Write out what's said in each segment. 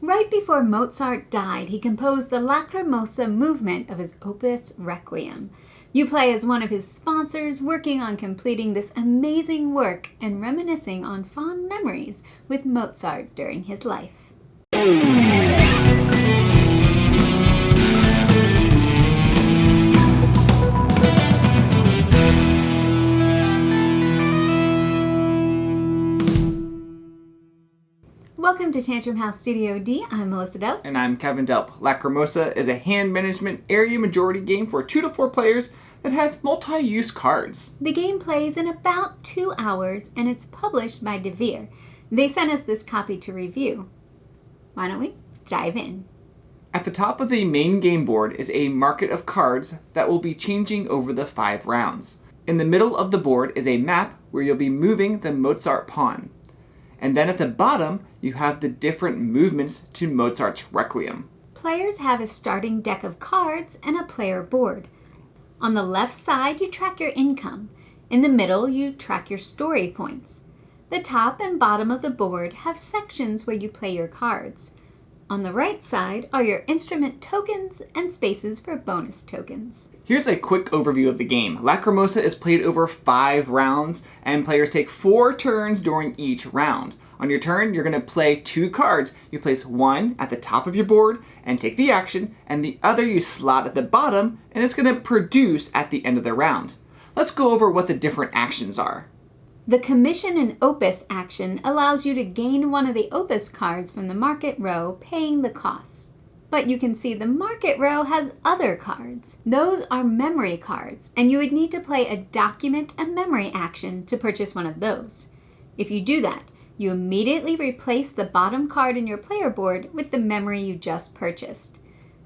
Right before Mozart died, he composed the Lacrimosa movement of his Opus Requiem. You play as one of his sponsors, working on completing this amazing work and reminiscing on fond memories with Mozart during his life. Welcome to Tantrum House Studio D. I'm Melissa Delp. And I'm Kevin Delp. Lacrimosa is a hand management area majority game for 2 to 4 players that has multi-use cards. The game plays in about 2 hours and it's published by Devir. They sent us this copy to review. Why don't we dive in? At the top of the main game board is a market of cards that will be changing over the 5 rounds. In the middle of the board is a map where you'll be moving the Mozart pawn. And then at the bottom, you have the different movements to Mozart's Requiem. Players have a starting deck of cards and a player board. On the left side, you track your income. In the middle, you track your story points. The top and bottom of the board have sections where you play your cards. On the right side are your instrument tokens and spaces for bonus tokens. Here's a quick overview of the game. Lacrimosa is played over 5 rounds, and players take 4 turns during each round. On your turn, you're going to play 2 cards. You place one at the top of your board and take the action, and the other you slot at the bottom, and it's going to produce at the end of the round. Let's go over what the different actions are. The Commission and Opus action allows you to gain one of the Opus cards from the market row, paying the costs. But you can see the market row has other cards. Those are memory cards, and you would need to play a document and memory action to purchase one of those. If you do that, you immediately replace the bottom card in your player board with the memory you just purchased.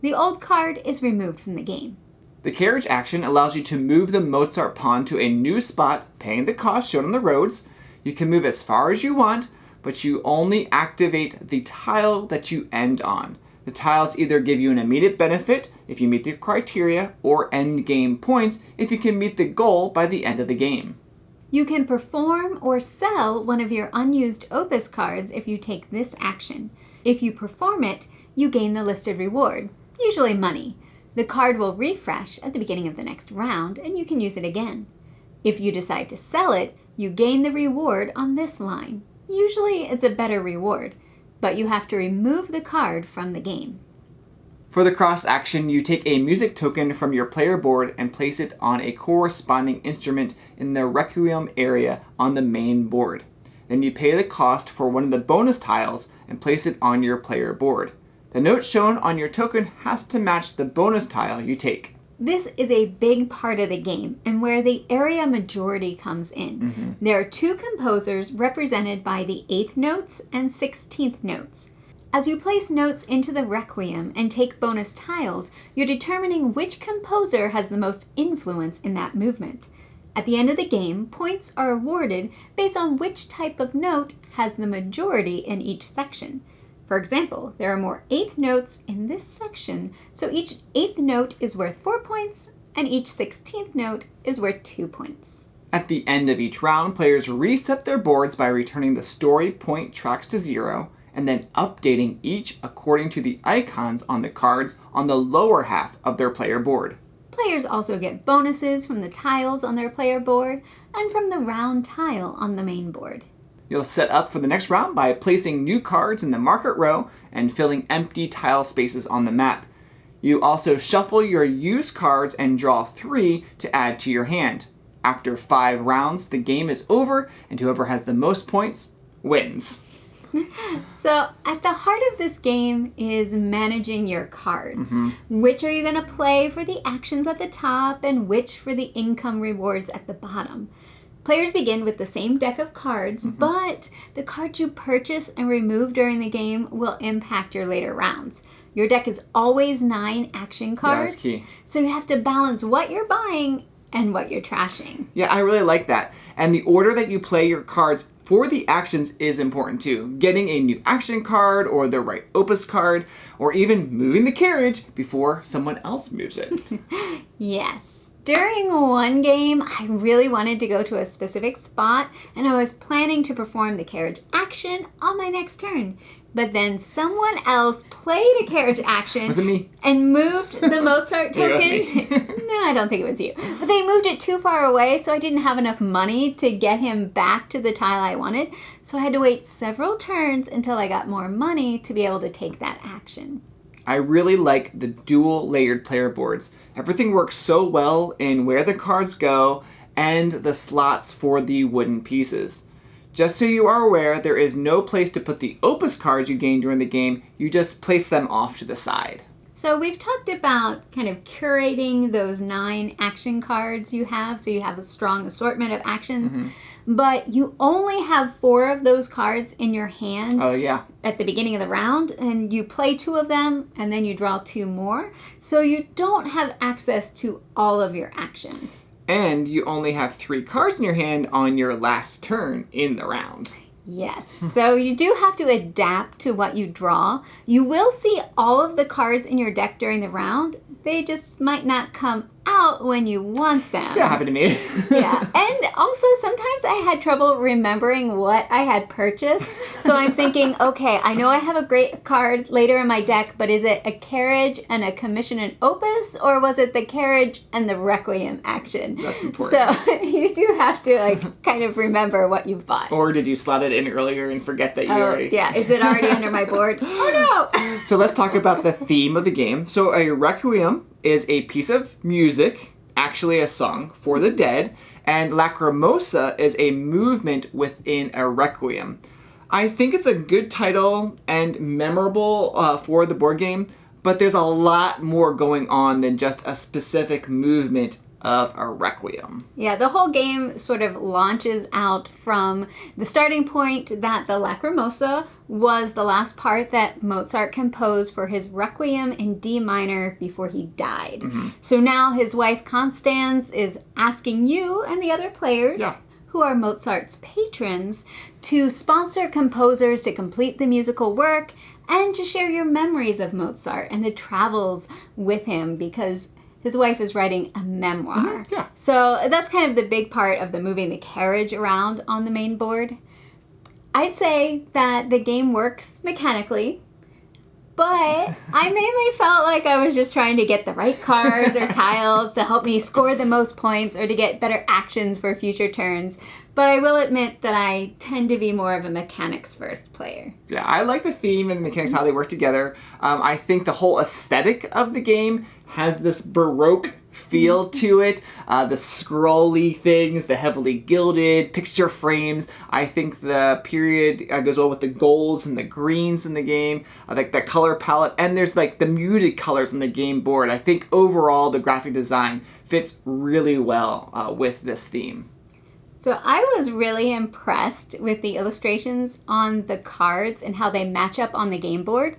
The old card is removed from the game. The Carriage Action allows you to move the Mozart pawn to a new spot, paying the cost shown on the roads. You can move as far as you want, but you only activate the tile that you end on. The tiles either give you an immediate benefit if you meet the criteria, or end game points if you can meet the goal by the end of the game. You can perform or sell one of your unused Opus cards if you take this action. If you perform it, you gain the listed reward, usually money. The card will refresh at the beginning of the next round, and you can use it again. If you decide to sell it, you gain the reward on this line. Usually it's a better reward, but you have to remove the card from the game. For the cross action, you take a music token from your player board and place it on a corresponding instrument in the Requiem area on the main board. Then you pay the cost for one of the bonus tiles and place it on your player board. The note shown on your token has to match the bonus tile you take. This is a big part of the game and where the area majority comes in. There are 2 composers represented by the 8th notes and 16th notes. As you place notes into the Requiem and take bonus tiles, you're determining which composer has the most influence in that movement. At the end of the game, points are awarded based on which type of note has the majority in each section. For example, there are more 8th notes in this section, so each 8th note is worth 4 points, and each 16th note is worth 2 points. At the end of each round, players reset their boards by returning the story point tracks to 0, and then updating each according to the icons on the cards on the lower half of their player board. Players also get bonuses from the tiles on their player board, and from the round tile on the main board. You'll set up for the next round by placing new cards in the market row and filling empty tile spaces on the map. You also shuffle your used cards and draw 3 to add to your hand. After 5 rounds, the game is over, and whoever has the most points wins. So at the heart of this game is managing your cards. Which are you going to play for the actions at the top and which for the income rewards at the bottom? Players begin with the same deck of cards, but the cards you purchase and remove during the game will impact your later rounds. Your deck is always 9 action cards, that's key. So you have to balance what you're buying and what you're trashing. Yeah, I really like that. And the order that you play your cards for the actions is important too. Getting a new action card or the right Opus card, or even moving the carriage before someone else moves it. Yes. During one game, I really wanted to go to a specific spot, and I was planning to perform the carriage action on my next turn. But then someone else played a carriage action. Was it me? And moved the Mozart token. It was me. No, I don't think it was you. But they moved it too far away, so I didn't have enough money to get him back to the tile I wanted. So I had to wait several turns until I got more money to be able to take that action. I really like the dual layered player boards. Everything works so well in where the cards go and the slots for the wooden pieces. Just so you are aware, there is no place to put the Opus cards you gain during the game. You just place them off to the side. So we've talked about kind of curating those 9 action cards you have, so you have a strong assortment of actions, but you only have 4 of those cards in your hand at the beginning of the round, and you play 2 of them, and then you draw 2 more, so you don't have access to all of your actions. And you only have 3 cards in your hand on your last turn in the round. Yes, so you do have to adapt to what you draw. You will see all of the cards in your deck during the round. They just might not come out when you want them. That happened to me. Yeah, and also sometimes I had trouble remembering what I had purchased. So I'm thinking, okay, I know I have a great card later in my deck, but is it a Carriage and a Commission and Opus, or was it the Carriage and the Requiem action? That's important. So you do have to kind of remember what you've bought. Or did you slot it in earlier and forget that you already... Yeah, is it already under my board? Oh no! So let's talk about the theme of the game. So a Requiem is a piece of music, actually a song, for the dead, and Lacrimosa is a movement within a Requiem. I think it's a good title and memorable for the board game, but there's a lot more going on than just a specific movement of a Requiem. Yeah, the whole game sort of launches out from the starting point that the Lacrimosa was the last part that Mozart composed for his Requiem in D minor before he died. So now his wife Constance is asking you and the other players, who are Mozart's patrons, to sponsor composers to complete the musical work and to share your memories of Mozart and the travels with him, because his wife is writing a memoir. So that's kind of the big part of the moving the carriage around on the main board. I'd say that the game works mechanically, but I mainly felt like I was just trying to get the right cards or tiles to help me score the most points or to get better actions for future turns. But I will admit that I tend to be more of a mechanics first player. Yeah, I like the theme and the mechanics, how they work together. I think the whole aesthetic of the game has this Baroque feel to it. The scrolly things, the heavily gilded picture frames. I think the period goes well with the golds and the greens in the game. I like the color palette, and there's like the muted colors on the game board. I think overall the graphic design fits really well with this theme. So I was really impressed with the illustrations on the cards and how they match up on the game board.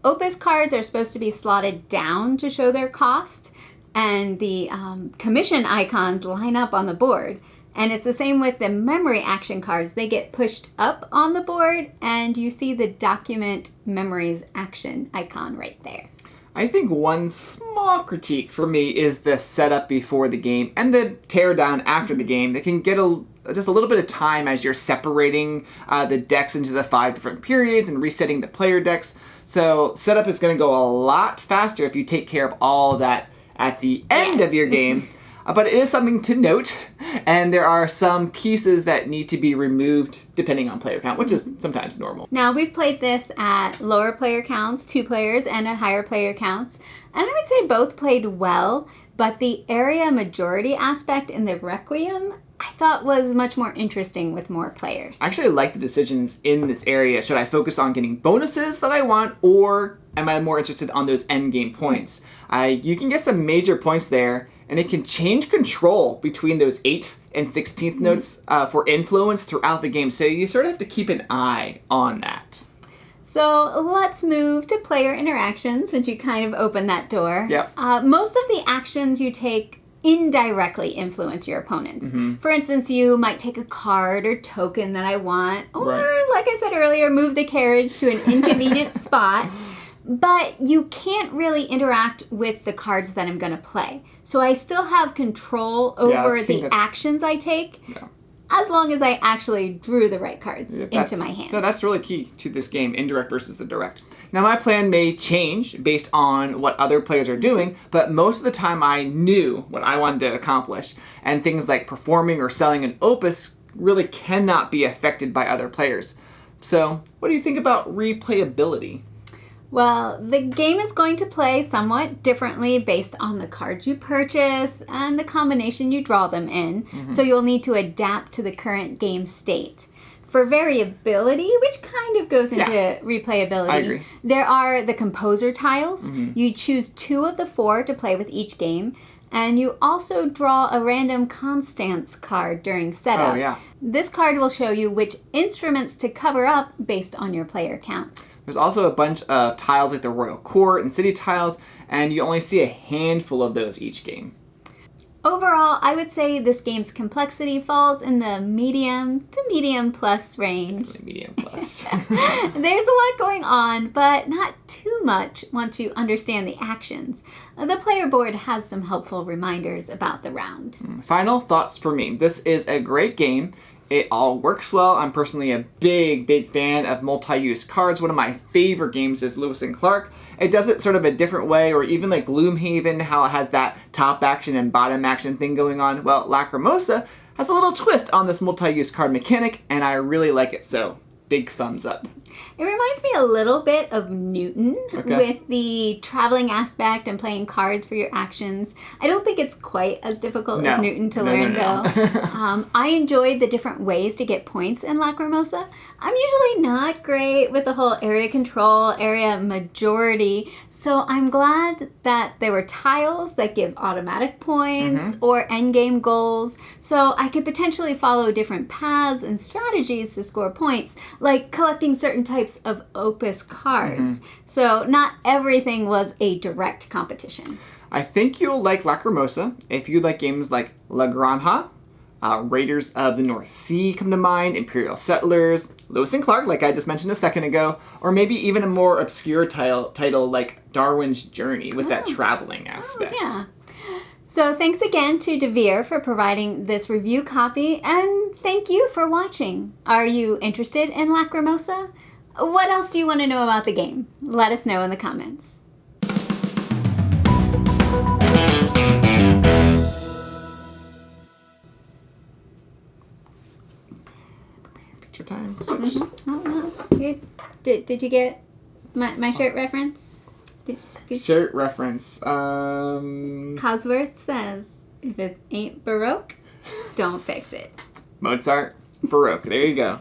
Opus cards are supposed to be slotted down to show their cost, and the commission icons line up on the board. And it's the same with the memory action cards. They get pushed up on the board, and you see the document memories action icon right there. I think one small critique for me is the setup before the game and the teardown after the game. That can get just a little bit of time as you're separating the decks into the 5 different periods and resetting the player decks. So setup is going to go a lot faster if you take care of all of that at the end of your game. But it is something to note, and there are some pieces that need to be removed depending on player count, which is sometimes normal. Now, we've played this at lower player counts, 2 players, and at higher player counts, and I would say both played well, but the area majority aspect in the Requiem I thought was much more interesting with more players. I actually like the decisions in this area. Should I focus on getting bonuses that I want, or am I more interested on those end game points? You can get some major points there, and it can change control between those 8th and 16th notes for influence throughout the game. So you sort of have to keep an eye on that. So let's move to player interaction, since you kind of opened that door. Yep. Most of the actions you take indirectly influence your opponents. For instance, you might take a card or token that I want, or like I said earlier, move the carriage to an inconvenient spot. But you can't really interact with the cards that I'm going to play. So I still have control over the actions I take. as long as I actually drew the right cards into my hand. No, that's really key to this game, indirect versus the direct. Now, my plan may change based on what other players are doing, but most of the time I knew what I wanted to accomplish, and things like performing or selling an opus really cannot be affected by other players. So, what do you think about replayability? Well, the game is going to play somewhat differently based on the cards you purchase and the combination you draw them in, so you'll need to adapt to the current game state. For variability, which kind of goes into replayability, I agree. There are the composer tiles. You choose 2 of the 4 to play with each game, and you also draw a random Constance card during setup. Oh, yeah. This card will show you which instruments to cover up based on your player count. There's also a bunch of tiles like the Royal Court and City tiles, and you only see a handful of those each game. Overall, I would say this game's complexity falls in the medium to medium plus range. Medium plus. There's a lot going on, but not too much once you understand the actions. The player board has some helpful reminders about the round. Final thoughts for me. This is a great game. It all works well. I'm personally a big fan of multi-use cards. One of my favorite games is Lewis and Clark. It does it sort of a different way, or even like Gloomhaven, how it has that top action and bottom action thing going on. Well, Lacrimosa has a little twist on this multi-use card mechanic, and I really like it, so big thumbs up. It reminds me a little bit of Newton with the traveling aspect and playing cards for your actions. I don't think it's quite as difficult as Newton to learn, though. I enjoyed the different ways to get points in Lacrimosa. I'm usually not great with the whole area control, area majority, so I'm glad that there were tiles that give automatic points or endgame goals, so I could potentially follow different paths and strategies to score points, like collecting certain types of Opus cards. So not everything was a direct competition. I think you'll like Lacrimosa if you like games like La Granja. Raiders of the North Sea come to mind, Imperial Settlers, Lewis and Clark, like I just mentioned a second ago, or maybe even a more obscure title like Darwin's Journey with that traveling aspect. Yeah. So thanks again to Devir for providing this review copy, and thank you for watching. Are you interested in Lacrimosa? What else do you want to know about the game? Let us know in the comments. Picture time. Oh, no. Did you get my shirt reference? Shirt reference. Cogsworth says, if it ain't Baroque, don't fix it. Mozart, Baroque. There you go.